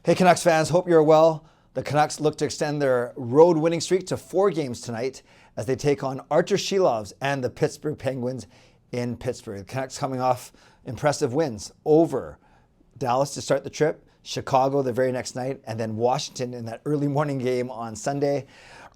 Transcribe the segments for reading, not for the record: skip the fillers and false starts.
Hey Canucks fans, hope you're well. The Canucks look to extend their road winning streak to 4 games tonight as they take on Arturs Silovs and the Pittsburgh Penguins in Pittsburgh. The Canucks coming off impressive wins over Dallas to start the trip, Chicago the very next night, and then Washington in that early morning game on Sunday.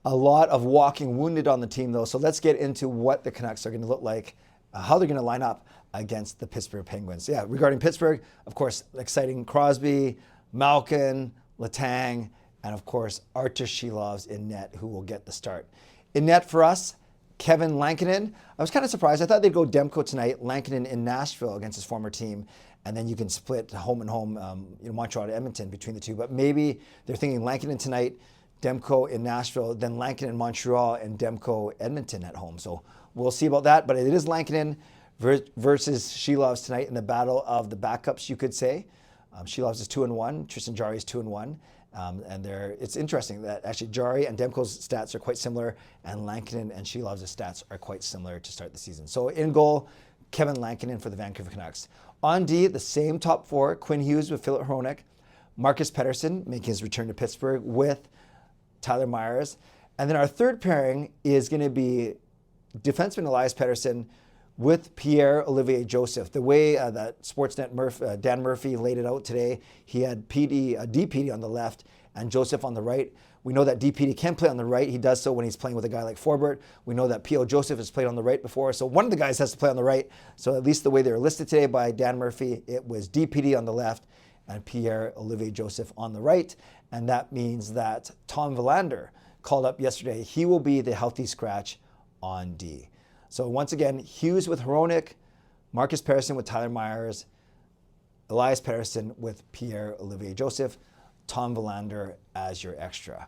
A lot of walking wounded on the team though, so let's get into what the Canucks are going to look like, how they're going to line up against the Pittsburgh Penguins. Yeah, regarding Pittsburgh, of course, exciting Crosby, Malkin, Letang, and of course, Arturs Silovs in net, who will get the start. In net for us, Kevin Lankinen. I was kind of surprised. I thought they'd go Demko tonight, Lankinen in Nashville against his former team, and then you can split home and home, Montreal to Edmonton between the two. But maybe they're thinking Lankinen tonight, Demko in Nashville, then Lankinen in Montreal, and Demko Edmonton at home. So we'll see about that. But it is Lankinen versus Silovs tonight in the battle of the backups, you could say. Silovs is 2-1. Tristan Jarry is 2-1. It's interesting that actually Jarry and Demko's stats are quite similar, and Lankinen and Silovs' stats are quite similar to start the season. So in goal, Kevin Lankinen for the Vancouver Canucks. On D, the same top 4, Quinn Hughes with Philip Hronek, Marcus Pettersson making his return to Pittsburgh with Tyler Myers. And then our third pairing is going to be defenseman Elias Pettersson with Pierre-Olivier Joseph. The way that Sportsnet Dan Murphy laid it out today, he had DPD on the left and Joseph on the right. We know that DPD can play on the right. He does so when he's playing with a guy like Forbert. We know that P.O. Joseph has played on the right before, so one of the guys has to play on the right. So at least the way they were listed today by Dan Murphy, it was DPD on the left and Pierre-Olivier Joseph on the right. And that means that Tom Willander called up yesterday. He will be the healthy scratch on D. So once again, Hughes with Hronek, Marcus Pettersson with Tyler Myers, Elias Pettersson with Pierre-Olivier Joseph, Tom Willander as your extra.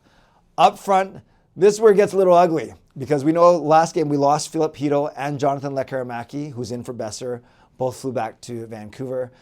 Up front, this is where it gets a little ugly because we know last game we lost Philip Hito and Jonathan Lekaramaki, who's in for Besser. Both flew back to Vancouver.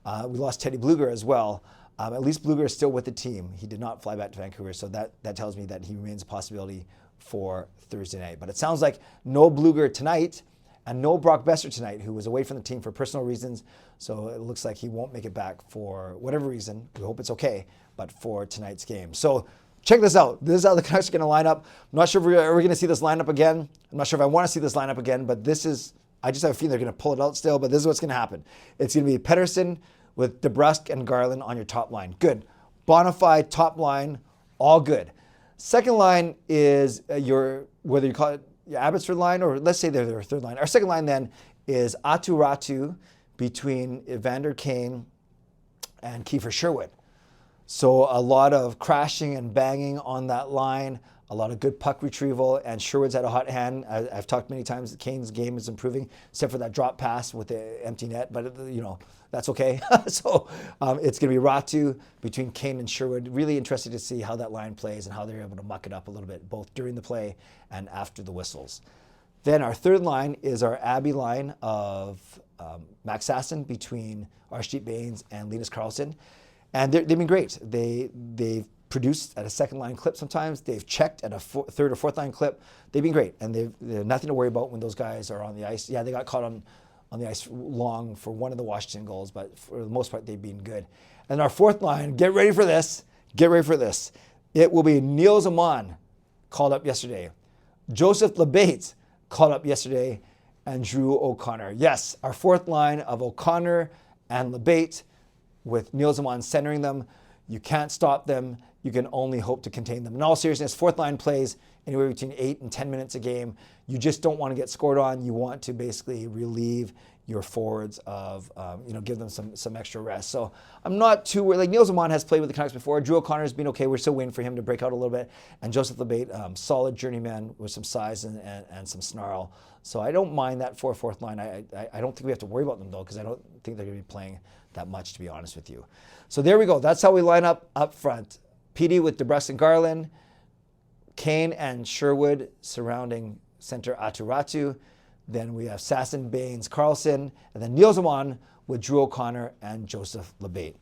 We lost Teddy Bluger as well. At least Bluger is still with the team. He did not fly back to Vancouver, so that tells me that he remains a possibility for Thursday night. But it sounds like no Bluger tonight and no Brock Besser tonight, who was away from the team for personal reasons. So it looks like he won't make it back for whatever reason. We hope it's okay, but for tonight's game. So check this out. This is how the Canucks are going to line up. I'm not sure if we're going to see this lineup again. I'm not sure if I want to see this lineup again, but I just have a feeling they're going to pull it out still, but this is what's going to happen. It's going to be Pettersson with DeBrusk and Garland on your top line. Good. Bonafide top line, all good. Second line is whether you call it your Abbotsford line, or let's say they're their third line. Our second line then is Aatu Räty between Evander Kane and Kiefer Sherwood. So a lot of crashing and banging on that line, a lot of good puck retrieval, and Sherwood's had a hot hand. I've talked many times that Kane's game is improving, except for that drop pass with the empty net, but that's okay. So it's going to be Räty between Kane and Sherwood. Really interested to see how that line plays and how they're able to muck it up a little bit, both during the play and after the whistles. Then our third line is our Abbey line of Max Sasson between Arshdeep Bains and Linus Karlsson. And they've been great. They've produced at a second line clip sometimes. They've checked at a third or fourth line clip. They've been great, and they're nothing to worry about when those guys are on the ice. Yeah, they got caught on the ice long for one of the Washington goals, but for the most part, they've been good. And our fourth line, get ready for this. Get ready for this. It will be Nils Aman, called up yesterday. Joseph Labate, called up yesterday, and Drew O'Connor. Yes, our fourth line of O'Connor and Labate with Nils Aman centering them. You can't stop them. You can only hope to contain them. In all seriousness, fourth line plays anywhere between 8 and 10 minutes a game. You just don't want to get scored on. You want to basically relieve your forwards of, give them some extra rest. So I'm not too worried. Like Nils Aman has played with the Canucks before. Drew O'Connor has been okay. We're still waiting for him to break out a little bit. And Joseph Labate, solid journeyman with some size and some snarl. So I don't mind that fourth line. I don't think we have to worry about them though, because I don't think they're going to be playing that much, to be honest with you. So there we go. That's how we line up front. PD with DeBrusk and Garland, Kane and Sherwood surrounding center Aatu Räty. Then we have Sasson, Bains, Karlsson, and then Nils Aman with Drew O'Connor and Joseph Labate.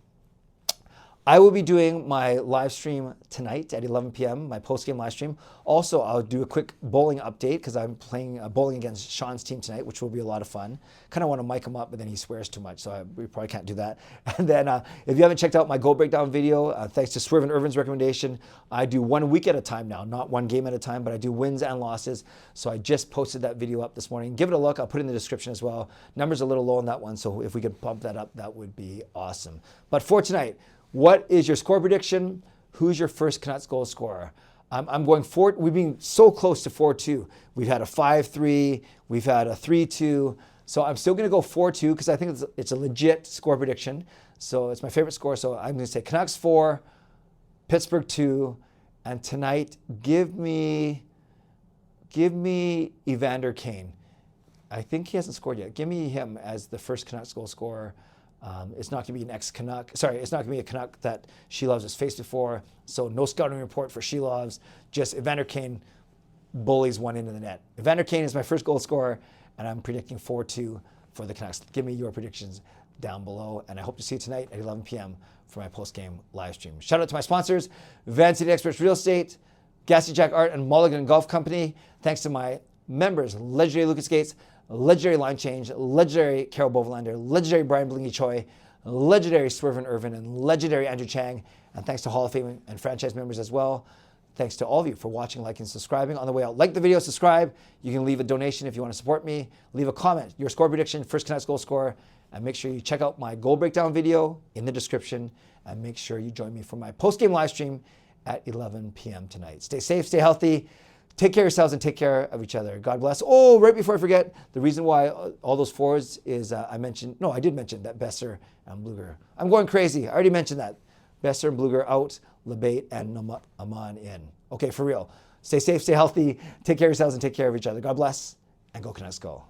I will be doing my live stream tonight at 11 p.m., my post-game live stream. Also, I'll do a quick bowling update because I'm playing bowling against Sean's team tonight, which will be a lot of fun. Kind of want to mic him up, but then he swears too much, so we probably can't do that. And then if you haven't checked out my goal breakdown video, thanks to Swerve and Irvin's recommendation, I do 1 week at a time now, not one game at a time, but I do wins and losses. So I just posted that video up this morning. Give it a look. I'll put it in the description as well. Numbers are a little low on that one, so if we could bump that up, that would be awesome. But for tonight, what is your score prediction? Who's your first Canucks goal scorer? I'm going 4. We've been so close to 4-2. We've had a 5-3. We've had a 3-2. So I'm still going to go 4-2 because I think it's a legit score prediction. So it's my favorite score. So I'm going to say Canucks 4, Pittsburgh 2, and tonight give me Evander Kane. I think he hasn't scored yet. Give me him as the first Canucks goal scorer. It's not going to be an ex-Canuck. Sorry, it's not going to be a Canuck that Silovs has faced before. So no scouting report for Silovs. Just Evander Kane bullies one into the net. Evander Kane is my first goal scorer, and I'm predicting 4-2 for the Canucks. Give me your predictions down below, and I hope to see you tonight at 11 p.m. for my post-game live stream. Shout out to my sponsors, Van City Experts Real Estate, Gassy Jack Art, and Mulligan Golf Company. Thanks to my members, legendary Lucas Gates, legendary Line Change, legendary Carol Bovelander, legendary Brian Blingy Choi, legendary Swerve and Irvin, and legendary Andrew Chang. And thanks to Hall of Fame and franchise members as well. Thanks to all of you for watching, liking, and subscribing. On the way out, like the video, subscribe. You can leave a donation if you want to support me. Leave a comment, your score prediction, first Canucks goal scorer. And make sure you check out my goal breakdown video in the description. And make sure you join me for my post-game live stream at 11 p.m. tonight. Stay safe, stay healthy. Take care of yourselves and take care of each other. God bless. Oh, right before I forget, the reason why all those forwards is I did mention that Besser and Bluger. I'm going crazy. I already mentioned that. Besser and Bluger out, Labate and Aman in. Okay, for real. Stay safe, stay healthy, take care of yourselves and take care of each other. God bless, and go Canucks go.